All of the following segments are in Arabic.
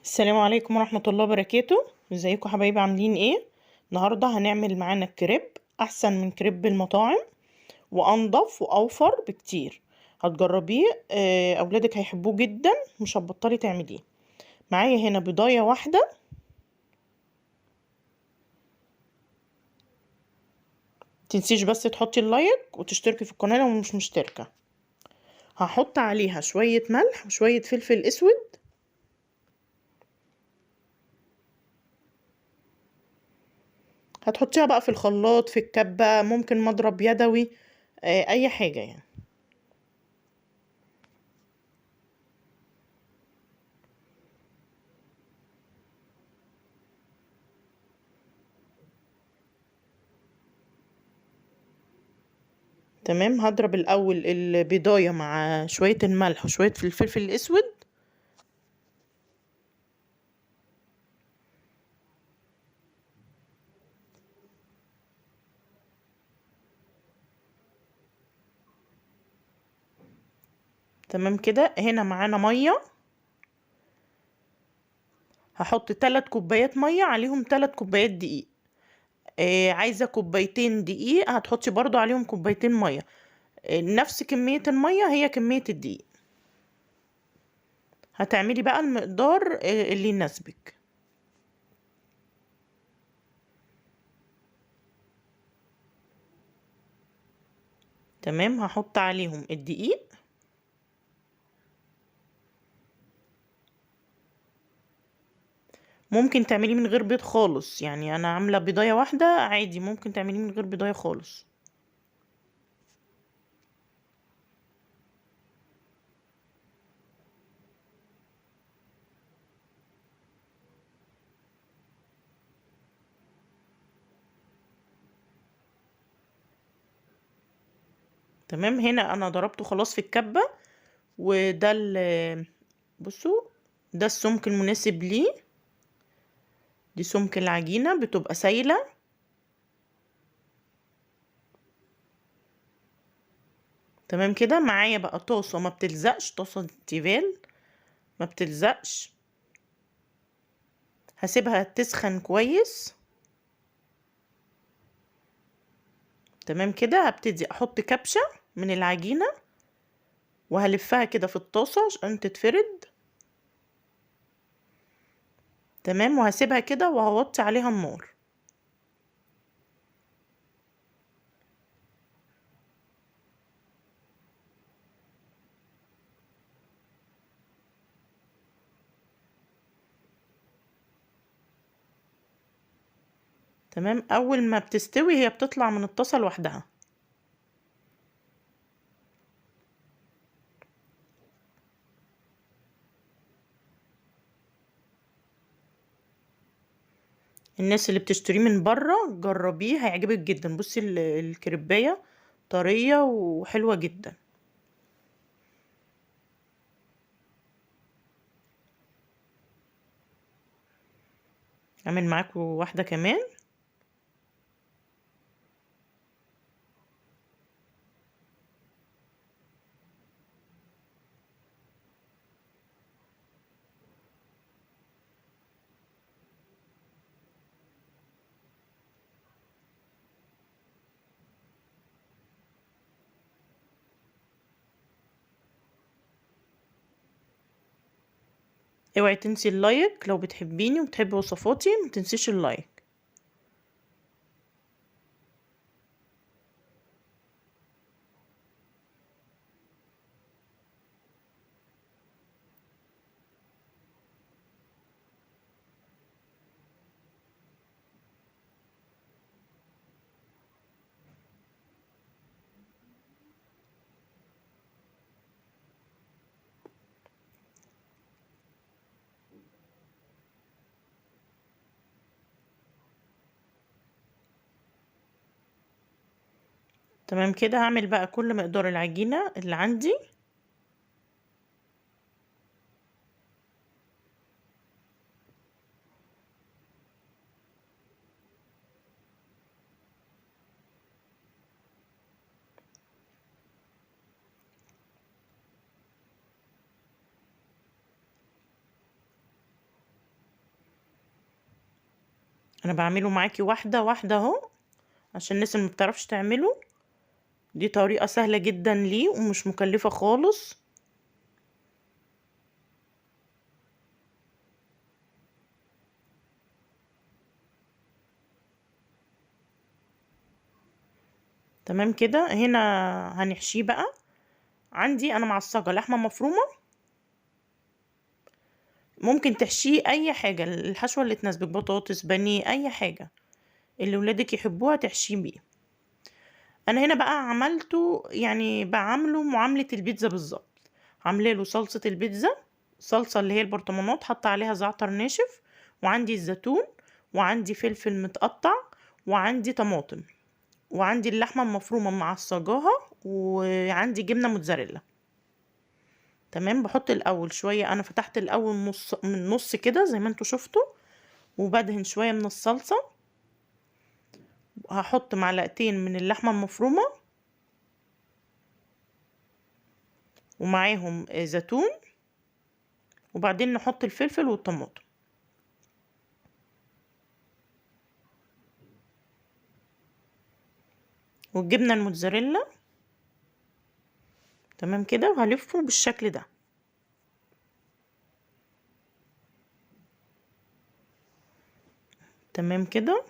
السلام عليكم ورحمة الله وبركاته. ازيكم حبايبي، عاملين ايه؟ النهاردة هنعمل معانا كريب احسن من كريب المطاعم، وانضف واوفر بكتير. هتجربيه، اولادك هيحبوه جدا، مش هتبطلي تعمليه. معايا هنا بيضاية واحدة. متنسيش بس تحطي اللايك وتشتركي في القناة لو مش مشتركة. هحط عليها شوية ملح وشوية فلفل اسود. هتحطيها بقى في الخلاط، في الكبة، ممكن مضرب يدوي، اي حاجة يعني. تمام، هضرب الاول البيضايه مع شويه الملح وشويه الفلفل الاسود. تمام كده، هنا معانا ميه. هحط 3 كوبايات ميه عليهم 3 كوبايات دقيق. عايزه كوبايتين دقيق هتحطي برضو عليهم كوبايتين ميه. نفس كميه الميه هي كميه الدقيق. هتعملي بقى المقدار اللي يناسبك. تمام، هحط عليهم الدقيق. ممكن تعمليه من غير بيض خالص، يعني انا عامله بيضايه واحده عادي، ممكن تعمليه من غير بيضايه خالص. تمام، هنا انا ضربته خلاص في الكبة. وده بصوا، ده السمك المناسب ليه. دي سمك العجينة بتبقى سايلة. تمام كده، معايا بقى طاسة ما بتلزقش، طاسة تيفال ما بتلزقش. هسيبها تسخن كويس. تمام كده، هبتدي احط كبشة من العجينة وهلفها كده في الطاسة عشان تتفرد. تمام، وهسيبها كده وهوطي عليها النار. تمام، اول ما بتستوي هي بتطلع من الطاسة لوحدها. الناس اللي بتشتريه من بره جربيه، هيعجبك جدا. بصي الكريبايه طريه وحلوه جدا. اعمل معاكم واحده كمان. اوعي تنسي اللايك، لو بتحبيني وبتحبي وصفاتي ما تنسيش اللايك. تمام كده، هعمل بقى كل مقدار العجينه اللي عندي. انا بعمله معاكي واحده واحده اهو، عشان الناس اللي مبتعرفش تعمله. دي طريقه سهله جدا ليه ومش مكلفه خالص. تمام كده. هنا هنحشيه بقى. عندي انا معصجه لحمه مفرومه، ممكن تحشيه اي حاجه، الحشوه اللي تناسبك، بطاطس، بانيه، اي حاجه اللي ولادك يحبوها تحشيه بيه. انا هنا بقى عملته يعني بعمله معامله البيتزا بالظبط. عامله له صلصه البيتزا، صلصه اللي هي البرطمانات، حاطه عليها زعتر ناشف، وعندي الزيتون، وعندي فلفل متقطع، وعندي طماطم، وعندي اللحمه المفرومه معصجاها، وعندي جبنه موتزاريلا. تمام. بحط الاول شويه، انا فتحت الاول نص من نص كده زي ما انتوا شفتوا، وبدهن شويه من الصلصه. هحط معلقتين من اللحمه المفرومه، ومعاهم زيتون، وبعدين نحط الفلفل والطماطم والجبنه الموتزاريلا. تمام كده. وهلفه بالشكل ده. تمام كده.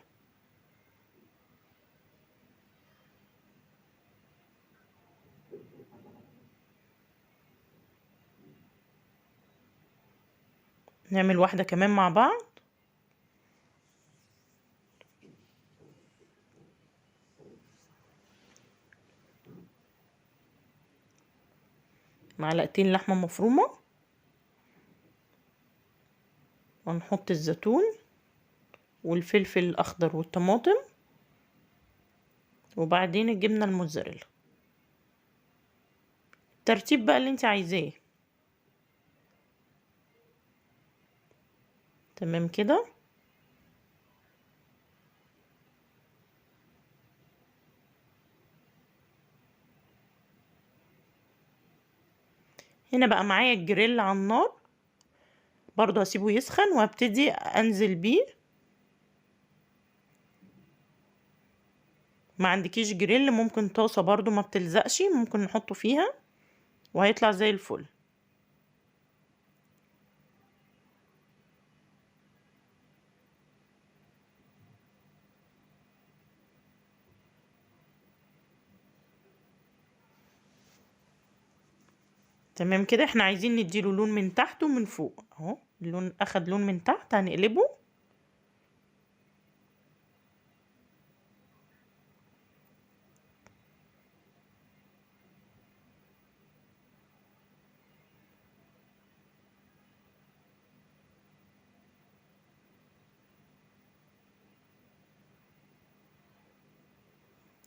نعمل واحده كمان مع بعض. معلقتين لحمه مفرومه، ونحط الزيتون والفلفل الاخضر والطماطم، وبعدين الجبنه الموتزاريلا. الترتيب بقى اللي انت عايزاه. تمام كده. هنا بقى معايا الجريل على النار، برضو هسيبه يسخن وهبتدي انزل بيه. ما عندكيش جريل ممكن طاسة برضو ما بتلزقش، ممكن نحطه فيها وهيطلع زي الفل. تمام كده. احنا عايزين نديله لون من تحت ومن فوق اهو. اللون اخد لون من تحت، هنقلبه.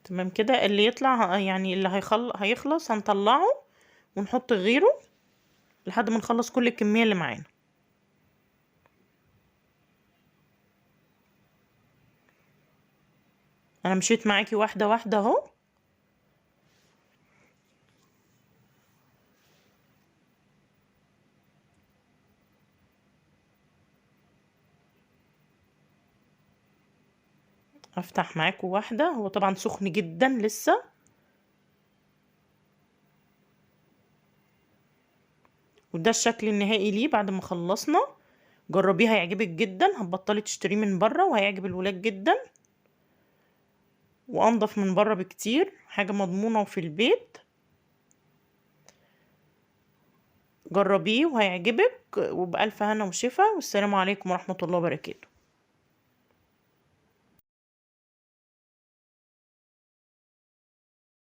تمام كده. اللي يطلع يعني اللي هيخلص هنطلعه ونحط غيره لحد ما نخلص كل الكمية اللي معانا. انا مشيت معاكي واحدة واحدة اهو. افتح معاكم واحدة، هو طبعا سخن جدا لسه. وده الشكل النهائي ليه بعد ما خلصنا. جربيه هيعجبك جدا، هتبطلي تشتريه من بره وهيعجب الولاد جدا، وانضف من بره بكتير، حاجة مضمونة وفي البيت. جربيه وهيعجبك، وبألف هنا وشفا، والسلام عليكم ورحمة الله وبركاته.